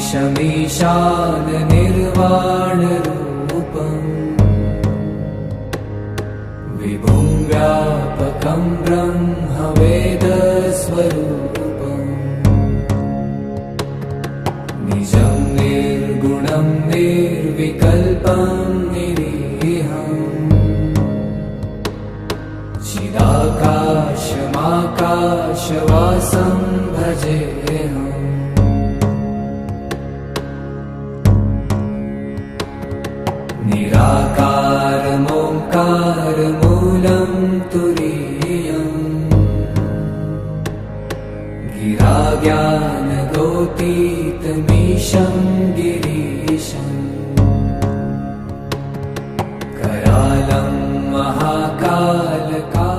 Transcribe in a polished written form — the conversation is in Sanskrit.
ईशमीशान निर्वाणरूपम् विभुं व्यापकं ब्रह्मवेदस्वरूपम् निजं निर्गुणं निर्विकल्पं निरीहम् चिदाकाशमाकाशवासं भजेऽहम् निराकारमोङ्कारमूलं तुरीयम् गिराज्ञानगोतीतमीशं गिरीशम् करालं महाकालकालं